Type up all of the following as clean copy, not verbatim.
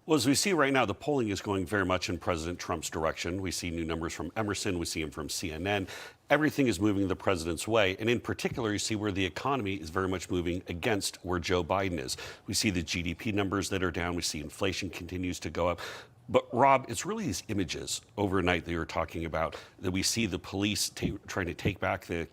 Well, as we see right now, the polling is going very much in President Trump's direction. We see new numbers from Emerson, we see them from CNN. Everything is moving the president's way. And in particular, you see where the economy is very much moving against where Joe Biden is. We see the GDP numbers that are down. We see inflation continues to go up. But Rob, it's really these images overnight that you were talking about that we see the police trying to take back the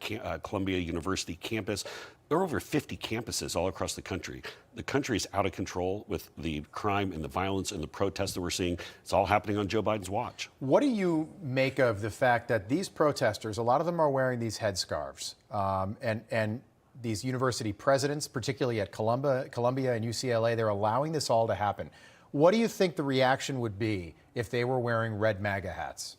Columbia University campus. There are over 50 campuses all across the country. The country is out of control with the crime and the violence and the protests that we're seeing. It's all happening on Joe Biden's watch. What do you make of the fact that these protesters, a lot of them are wearing these headscarves, and these university presidents, particularly at Columbia and UCLA, they're allowing this all to happen. What do you think the reaction would be if they were wearing red MAGA hats?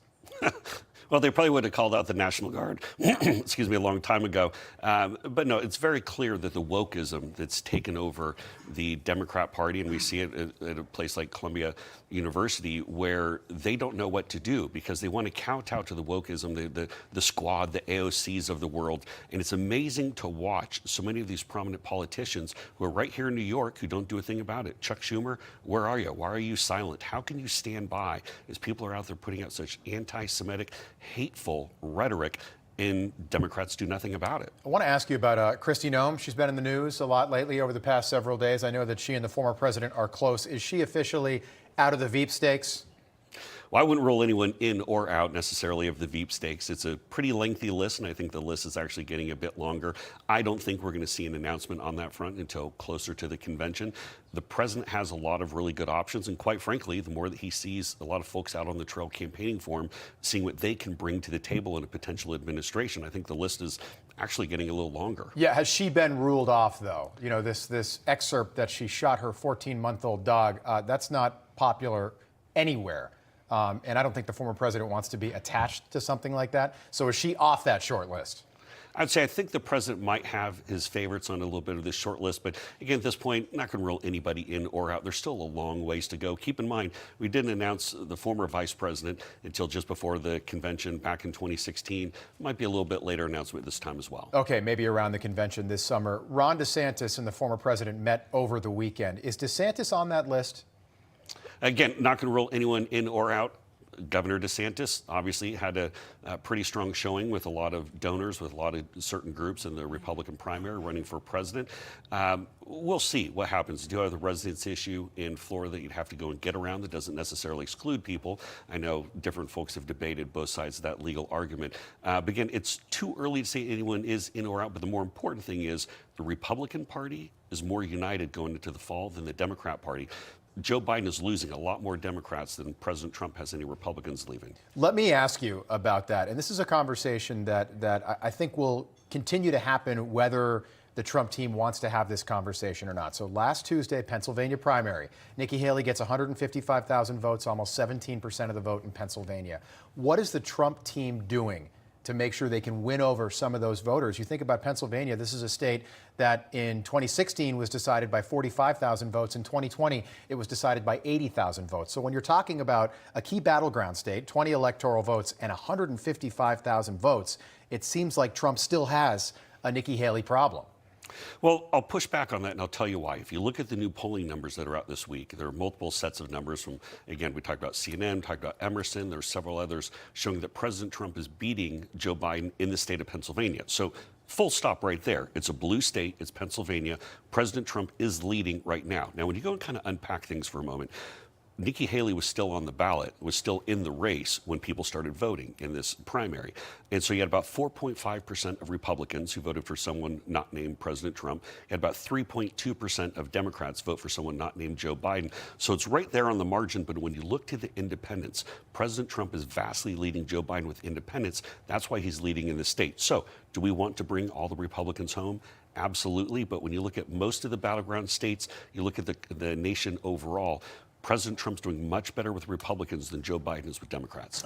Well, they probably would have called out the National Guard, excuse me, a long time ago. But no, it's very clear that the wokeism that's taken over the Democrat Party, and we see it at a place like Columbia University, where they don't know what to do because they want to kowtow to the wokeism, the squad, the AOCs of the world. And it's amazing to watch so many of these prominent politicians who are right here in New York who don't do a thing about it. Chuck Schumer, where are you? Why are you silent? How can you stand by as people are out there putting out such anti-Semitic, hateful rhetoric, and Democrats do nothing about it? I want to ask you about Kristi Noem. She's been in the news a lot lately over the past several days. I know that she and the former president are close. Is she officially out of the Veep stakes? Well, I wouldn't rule anyone in or out necessarily of the Veep stakes. It's a pretty lengthy list, and I think the list is actually getting a bit longer. I don't think we're going to see an announcement on that front until closer to the convention. The president has a lot of really good options, and quite frankly, the more that he sees a lot of folks out on the trail campaigning for him, seeing what they can bring to the table in a potential administration, I think the list is actually getting a little longer. Yeah, has she been ruled off, though? You know, this excerpt that she shot her 14-month-old dog, that's not popular anywhere. And I don't think the former president wants to be attached to something like that. So is she off that short list? I'd say I think the president might have his favorites on a little bit of this short list, but again, at this point, not going to rule anybody in or out. There's still a long ways to go. Keep in mind, we didn't announce the former vice president until just before the convention back in 2016. Might be a little bit later announcement this time as well. Okay, maybe around the convention this summer. Ron DeSantis and the former president met over the weekend. Is DeSantis on that list? Again, not going to rule anyone in or out. Governor DeSantis obviously had a pretty strong showing with a lot of donors, with a lot of certain groups in the Republican primary running for president. We'll see what happens. You do have the residence issue in Florida that you'd have to go and get around. That doesn't necessarily exclude people. I know different folks have debated both sides of that legal argument. But again, it's too early to say anyone is in or out, but the more important thing is the Republican Party is more united going into the fall than the Democrat Party. Joe Biden is losing a lot more Democrats than President Trump has any Republicans leaving. Let me ask you about that. And this is a conversation that I think will continue to happen whether the Trump team wants to have this conversation or not. So last Tuesday, Pennsylvania primary, Nikki Haley gets 155,000 votes, almost 17% of the vote in Pennsylvania. What is the Trump team doing to make sure they can win over some of those voters? You think about Pennsylvania, this is a state that in 2016 was decided by 45,000 votes. In 2020, it was decided by 80,000 votes. So when you're talking about a key battleground state, 20 electoral votes and 155,000 votes, it seems like Trump still has a Nikki Haley problem. Well, I'll push back on that, and I'll tell you why. If you look at the new polling numbers that are out this week, there are multiple sets of numbers from, again, we talked about CNN, talked about Emerson, there's several others showing that President Trump is beating Joe Biden in the state of Pennsylvania. So full stop right there. It's a blue state, it's Pennsylvania. President Trump is leading right now. Now, when you go and kind of unpack things for a moment, Nikki Haley was still on the ballot, was still in the race when people started voting in this primary. And so you had about 4.5% of Republicans who voted for someone not named President Trump. You had about 3.2% of Democrats vote for someone not named Joe Biden. So it's right there on the margin. But when you look to the independents, President Trump is vastly leading Joe Biden with independents. That's why he's leading in the state. So do we want to bring all the Republicans home? Absolutely. But when you look at most of the battleground states, you look at the nation overall, President Trump's doing much better with Republicans than Joe Biden is with Democrats.